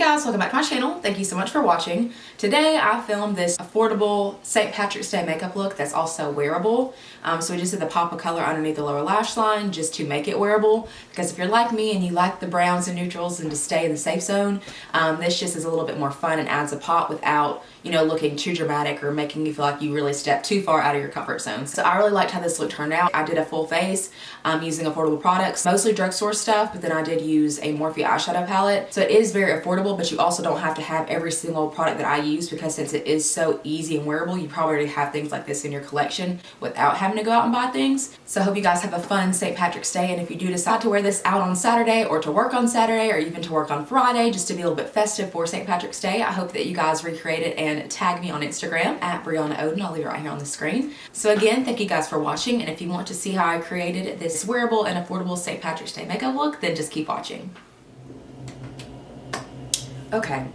guys, welcome back to my channel. Thank you so much for watching. Today I filmed this affordable St. Patrick's Day makeup look that's also wearable. So we just did the pop of color underneath the lower lash line just to make it wearable, because if you're like me and you like the browns and neutrals and to stay in the safe zone, this just is a little bit more fun and adds a pop without, you know, looking too dramatic or making you feel like you really stepped too far out of your comfort zone. So I really liked how this look turned out. I did a full face using affordable products, mostly drugstore stuff, but then I did use a Morphe eyeshadow palette. So it is very affordable, but you also don't have to have every single product that I use, because since it is so easy and wearable, you probably already have things like this in your collection without having to go out and buy things. So I hope you guys have a fun St. Patrick's Day, and if you do decide to wear this out on Saturday or to work on Saturday or even to work on Friday just to be a little bit festive for St. Patrick's Day, I hope that you guys recreate it and tag me on Instagram at Brianna. I'll leave it right here on the screen. So again, thank you guys for watching, and if you want to see how I created this wearable and affordable St. Patrick's Day makeup look, then just keep watching. Okay.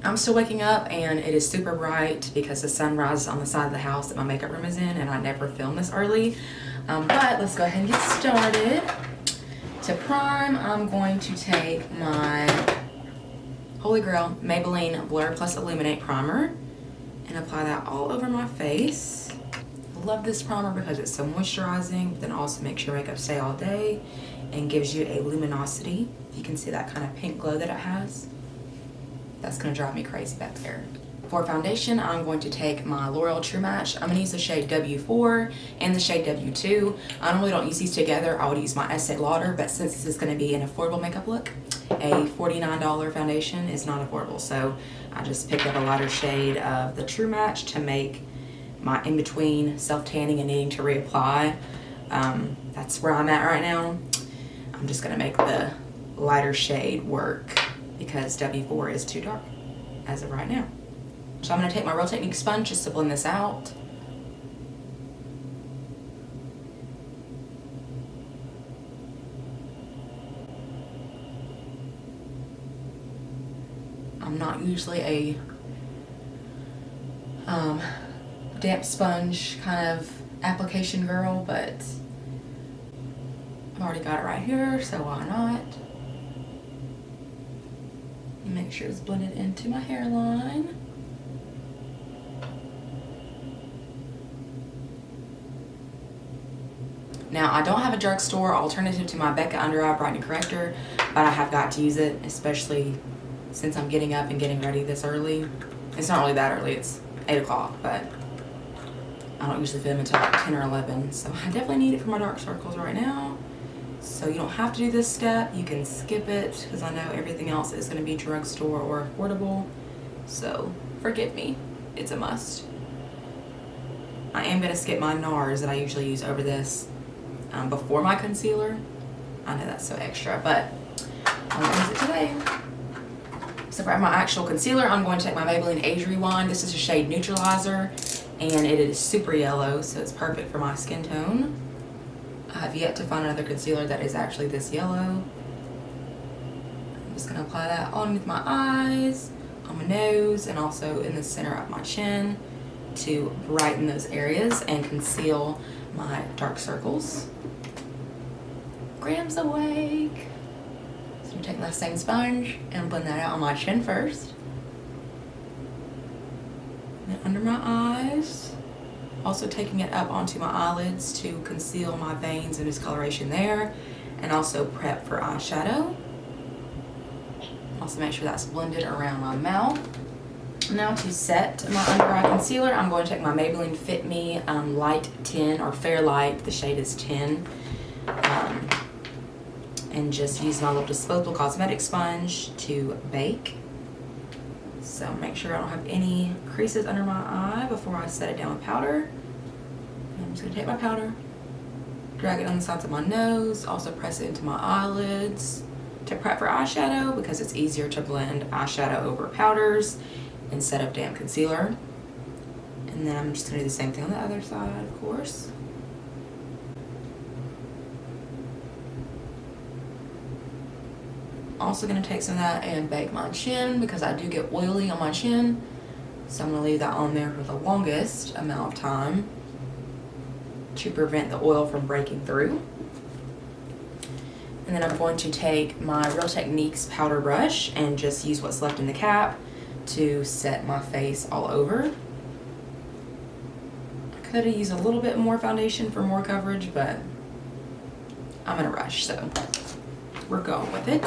I'm still waking up and it is super bright because the sun rises on the side of the house that my makeup room is in, and I never film this early. But let's go ahead and get started. To prime, I'm going to take my Holy Grail Maybelline Blur Plus Illuminate Primer and apply that all over my face. I love this primer because it's so moisturizing, but then also makes your makeup stay all day and gives you a luminosity. You can see that kind of pink glow that it has. That's gonna drive me crazy back there. For foundation, I'm going to take my Loreal True Match. I'm gonna use the shade W4 and the shade W2. I normally don't use these together. I would use my Estee Lauder, but since this is gonna be an affordable makeup look, a $49 foundation is not affordable. So I just picked up a lighter shade of the True Match to make my in-between self-tanning and needing to reapply. That's where I'm at right now. I'm just gonna make the lighter shade work because W4 is too dark as of right now. So I'm gonna take my Real Technique sponge just to blend this out. I'm not usually a damp sponge kind of application girl, but I've already got it right here, so why not? Make sure it's blended into my hairline. Now, I don't have a drugstore alternative to my Becca Under Eye Brightening Corrector, but I have got to use it, especially since I'm getting up and getting ready this early. It's not really that early, it's 8 o'clock, but I don't usually film until like 10 or 11, so I definitely need it for my dark circles right now. So you don't have to do this step, you can skip it, because I know everything else is going to be drugstore or affordable, so forgive me, it's a must. I am going to skip my NARS that I usually use over this before my concealer. I know that's so extra, but I'm going to use it today. So for my actual concealer, I'm going to take my Maybelline Age Rewind. This is a shade Neutralizer, and it is super yellow, so it's perfect for my skin tone. I have yet to find another concealer that is actually this yellow. I'm just going to apply that underneath my eyes, on my nose, and also in the center of my chin to brighten those areas and conceal my dark circles. Graham's awake. So I'm going to take my same sponge and blend that out on my chin first. And then under my eyes. Also taking it up onto my eyelids to conceal my veins and discoloration there, and also prep for eyeshadow. Also make sure that's blended around my mouth. Now to set my under eye concealer, I'm going to take my Maybelline Fit Me Light 10 or Fair Light, the shade is 10, and just use my little disposable cosmetic sponge to bake. So make sure I don't have any creases under my eye before I set it down with powder. And I'm just going to take my powder, drag it on the sides of my nose, also press it into my eyelids to prep for eyeshadow, because it's easier to blend eyeshadow over powders instead of damp concealer. And then I'm just going to do the same thing on the other side, of course. Also going to take some of that and bake my chin, because I do get oily on my chin, so I'm going to leave that on there for the longest amount of time to prevent the oil from breaking through. And then I'm going to take my Real Techniques powder brush and just use what's left in the cap to set my face all over. I could have used a little bit more foundation for more coverage, but I'm in a rush, so we're going with it.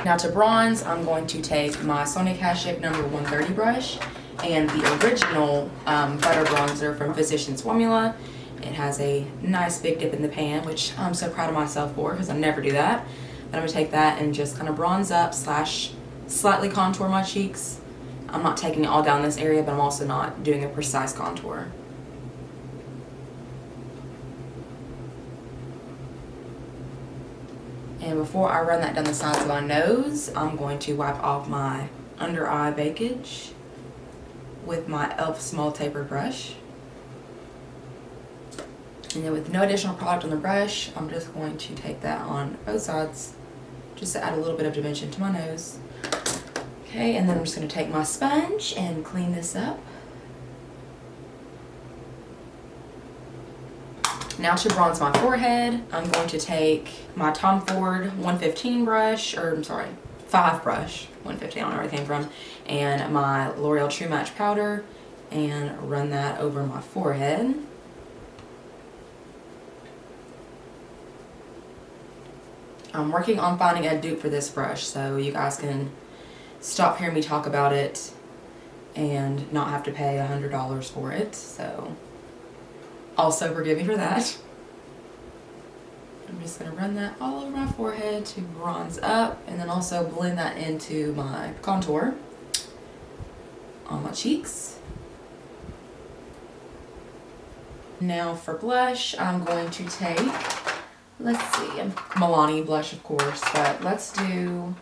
Now to bronze, I'm going to take my Sonia Kashuk number 130 brush and the original butter bronzer from Physicians Formula. It has a nice big dip in the pan, which I'm so proud of myself for because I never do that. But I'm going to take that and just kind of bronze up / slightly contour my cheeks. I'm not taking it all down this area, but I'm also not doing a precise contour. And before I run that down the sides of my nose, I'm going to wipe off my under eye bakage with my e.l.f. small tapered brush. And then with no additional product on the brush, I'm just going to take that on both sides just to add a little bit of dimension to my nose. Okay, and then I'm just going to take my sponge and clean this up. Now to bronze my forehead, I'm going to take my Tom Ford 115 brush, or I'm sorry, 5 brush, 115, I don't know where it came from, and my Loreal True Match powder, and run that over my forehead. I'm working on finding a dupe for this brush, so you guys can stop hearing me talk about it and not have to pay $100 for it, so also forgive me for that. I'm just going to run that all over my forehead to bronze up, and then also blend that into my contour on my cheeks. Now for blush, I'm going to take, let's see, Milani blush of course, but let's do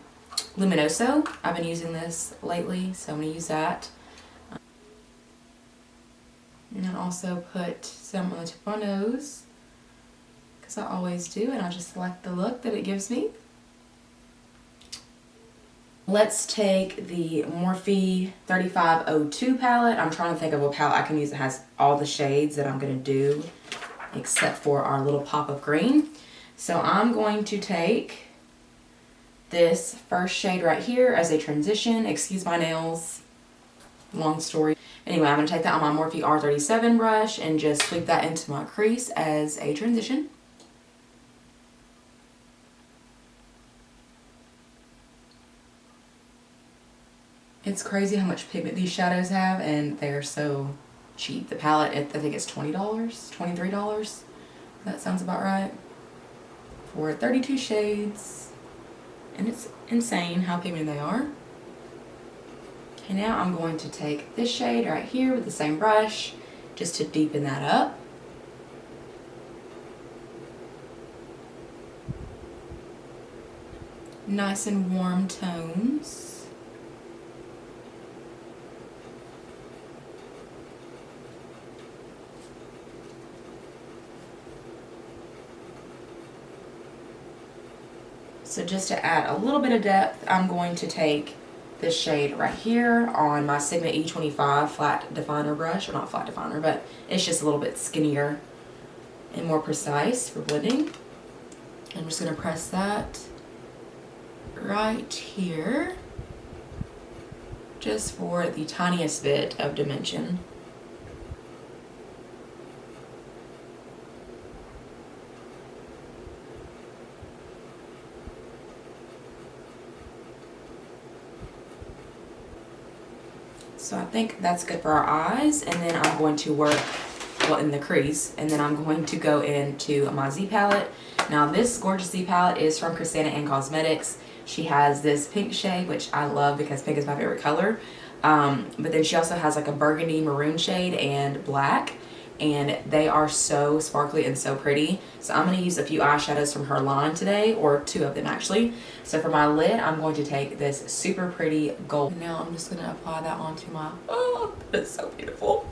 Luminoso. I've been using this lately, so I'm going to use that. And then also put some on the tip of my nose, because I always do, and I just like the look that it gives me. Let's take the Morphe 3502 palette. I'm trying to think of a palette I can use that has all the shades that I'm going to do, except for our little pop of green. So I'm going to take this first shade right here as a transition. Excuse my nails, long story. Anyway, I'm going to take that on my Morphe R37 brush and just sweep that into my crease as a transition. It's crazy how much pigment these shadows have, and they're so cheap. The palette, I think it's $20, $23. That sounds about right. For 32 shades. And it's insane how pigmented they are. Okay, now I'm going to take this shade right here with the same brush just to deepen that up. Nice and warm tones. So just to add a little bit of depth, I'm going to take this shade right here on my Sigma E25 flat definer brush, or not flat definer, but it's just a little bit skinnier and more precise for blending. I'm just going to press that right here just for the tiniest bit of dimension. So I think that's good for our eyes, and then I'm going to work, well, in the crease, and then I'm going to go into my Z palette. Now this gorgeous Z palette is from Krisanna and Cosmetics. She has this pink shade, which I love because pink is my favorite color. But then she also has like a burgundy maroon shade and black, and they are so sparkly and so pretty. So I'm going to use a few eyeshadows from her line today, or 2 of them actually. So for my lid, I'm going to take this super pretty gold. Now I'm just going to apply that onto my, oh, that's so beautiful.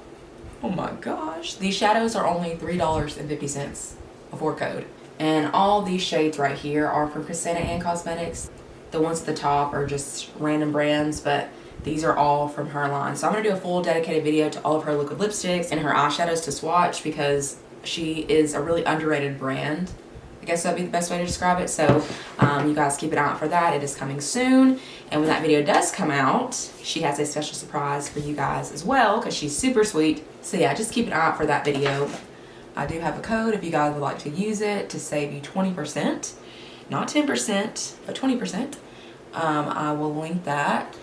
Oh my gosh. These shadows are only $3.50 before code. And all these shades right here are from Krisanna and Cosmetics. The ones at the top are just random brands, but these are all from her line. So I'm going to do a full dedicated video to all of her liquid lipsticks and her eyeshadows to swatch, because she is a really underrated brand. guess that'd be the best way to describe it. So you guys keep an eye out for that. It is coming soon. And when that video does come out, she has a special surprise for you guys as well, because she's super sweet. So yeah, just keep an eye out for that video. I do have a code if you guys would like to use it to save you 20%. Not 10%, but 20%. I will link that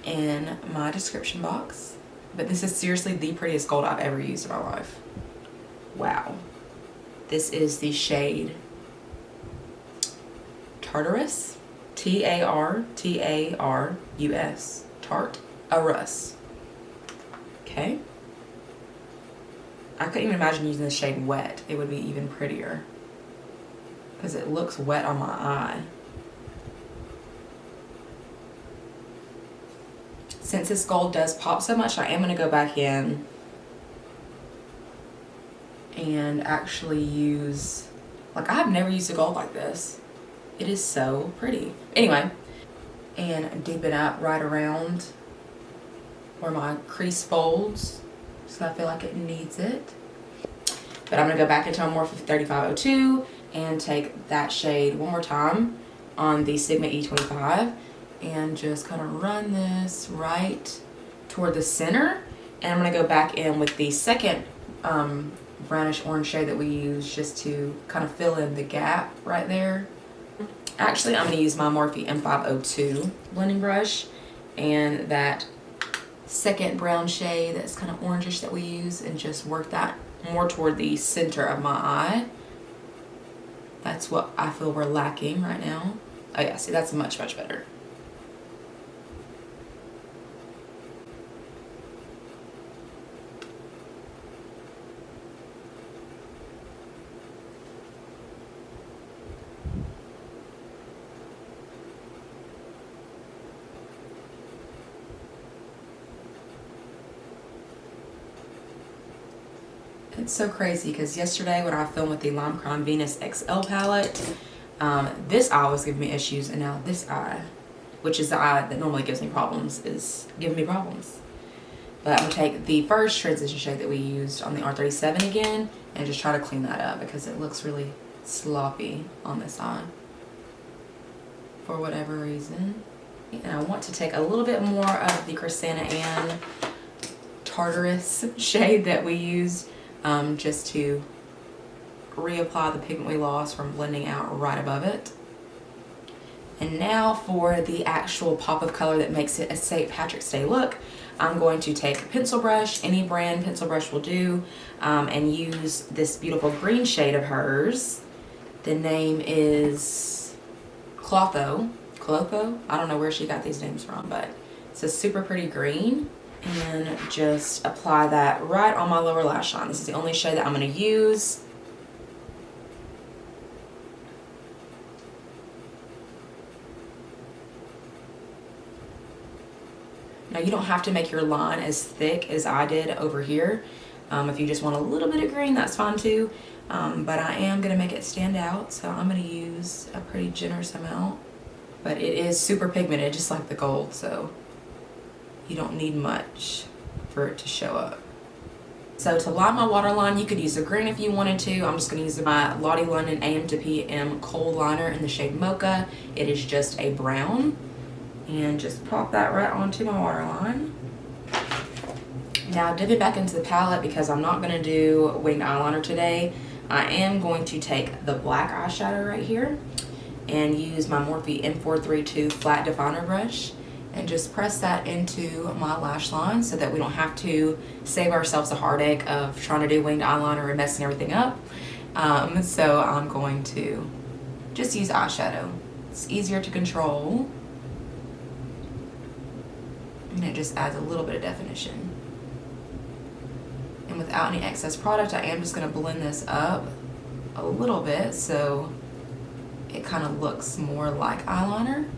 in my description box. But this is seriously the prettiest gold I've ever used in my life. Wow. This is the shade Tartarus. Tartarus. Tartarus. Okay. I couldn't even imagine using the shade wet. It would be even prettier, because it looks wet on my eye. Since this gold does pop so much, I am going to go back in and actually use, like, I have never used a gold like this. It is so pretty. Anyway, and deepen up right around where my crease folds, so I feel like it needs it. But I'm going to go back into Morphe 3502 and take that shade one more time on the Sigma E25 and just kind of run this right toward the center. And I'm going to go back in with the second brownish orange shade that we use, just to kind of fill in the gap right there. Actually, I'm going to use my Morphe M502 blending brush and that second brown shade that's kind of orangish that we use, and just work that more toward the center of my eye. That's what I feel we're lacking right now. Oh yeah, see, that's much, much better. It's so crazy because yesterday when I filmed with the Lime Crime Venus XL palette, this eye was giving me issues, and now this eye, which is the eye that normally gives me problems, is giving me problems. But I'm going to take the first transition shade that we used on the R37 again and just try to clean that up, because it looks really sloppy on this eye for whatever reason. And I want to take a little bit more of the Krisanna and Tartarus shade that we used, just to reapply the pigment we lost from blending out right above it. And now for the actual pop of color that makes it a St. Patrick's Day look, I'm going to take a pencil brush, any brand pencil brush will do, and use this beautiful green shade of hers. The name is Clotho. Clotho? I don't know where she got these names from, but it's a super pretty green. And just apply that right on my lower lash line. This is the only shade that I'm going to use. Now you don't have to make your line as thick as I did over here. If you just want a little bit of green, that's fine too. But I am going to make it stand out, so I'm going to use a pretty generous amount. But it is super pigmented, just like the gold, so you don't need much for it to show up. So to line my waterline, you could use a green if you wanted to. I'm just going to use my Lottie London AM to PM Kohl Liner in the shade Mocha. It is just a brown. And just pop that right onto my waterline. Now dip it back into the palette, because I'm not going to do winged eyeliner today. I am going to take the black eyeshadow right here and use my Morphe M432 flat definer brush and just press that into my lash line, so that we don't have to save ourselves the heartache of trying to do winged eyeliner and messing everything up. So I'm going to just use eyeshadow. It's easier to control, and it just adds a little bit of definition. And without any excess product, I am just going to blend this up a little bit so it kind of looks more like eyeliner.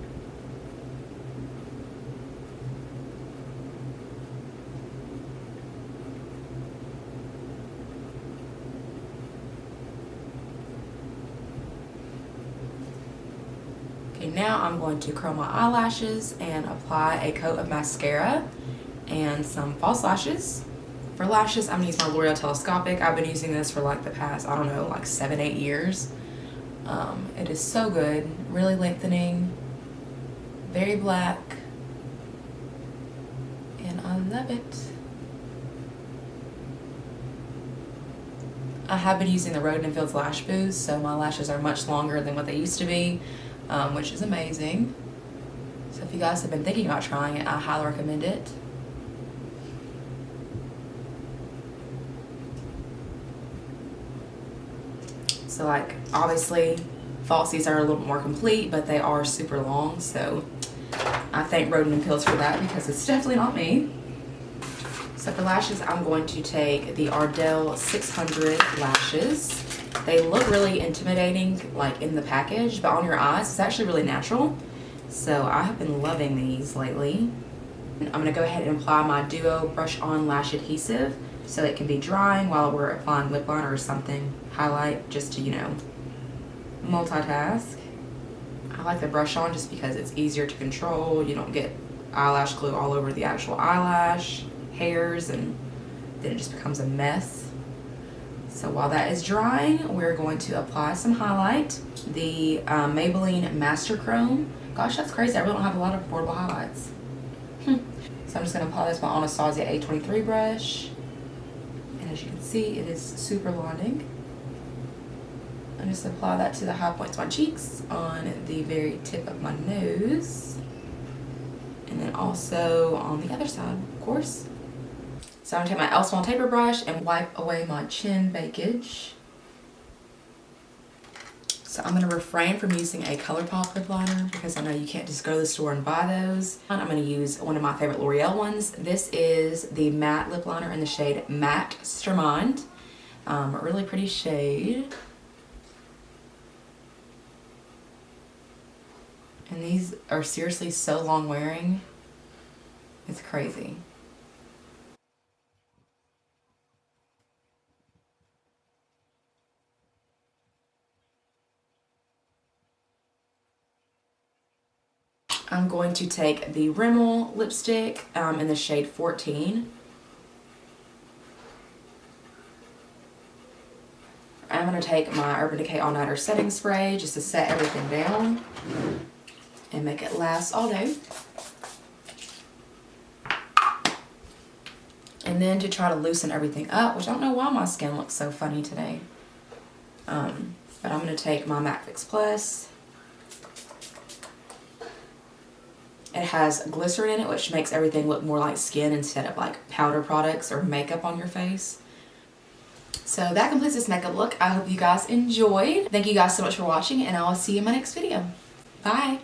Now I'm going to curl my eyelashes and apply a coat of mascara and some false lashes. For lashes, I'm gonna use my Loreal Telescopic. I've been using this for like the past, I don't know, like 7-8 years. It is so good, really lengthening, very black, and I love it. I have been using the Roden & Fields Lash Boost, so my lashes are much longer than what they used to be, which is amazing. So if you guys have been thinking about trying it, I highly recommend it. So like, obviously, falsies are a little bit more complete, but they are super long, so I thank Roden & Fields for that because it's definitely not me. So for lashes, I'm going to take the Ardell 600 lashes. They look really intimidating, like in the package, but on your eyes, it's actually really natural. So I have been loving these lately. I'm gonna go ahead and apply my Duo Brush On Lash Adhesive so it can be drying while we're applying lip liner or something, highlight, just to, you know, multitask. I like the brush on just because it's easier to control. You don't get eyelash glue all over the actual eyelash hairs, and then it just becomes a mess. So while that is drying, we're going to apply some highlight. The Maybelline Master Chrome. Gosh, that's crazy. I really don't have a lot of affordable highlights. So I'm just going to apply this with my Anastasia A23 brush. And as you can see, it is super blinding. And just apply that to the high points of my cheeks, on the very tip of my nose, and then also on the other side, of course. So I'm going to take my L-Small taper brush and wipe away my chin bakage. So I'm going to refrain from using a ColourPop lip liner because I know you can't just go to the store and buy those. I'm going to use one of my favorite L'Oreal ones. This is the matte lip liner in the shade Matte-stermind. A really pretty shade. And these are seriously so long wearing. It's crazy. I'm going to take the Rimmel lipstick in the shade 14. I'm going to take my Urban Decay All Nighter setting spray just to set everything down and make it last all day. And then to try to loosen everything up, which I don't know why my skin looks so funny today. But I'm going to take my MAC Fix Plus. It has glycerin in it, which makes everything look more like skin instead of like powder products or makeup on your face. So that completes this makeup look. I hope you guys enjoyed. Thank you guys so much for watching, and I will see you in my next video. Bye!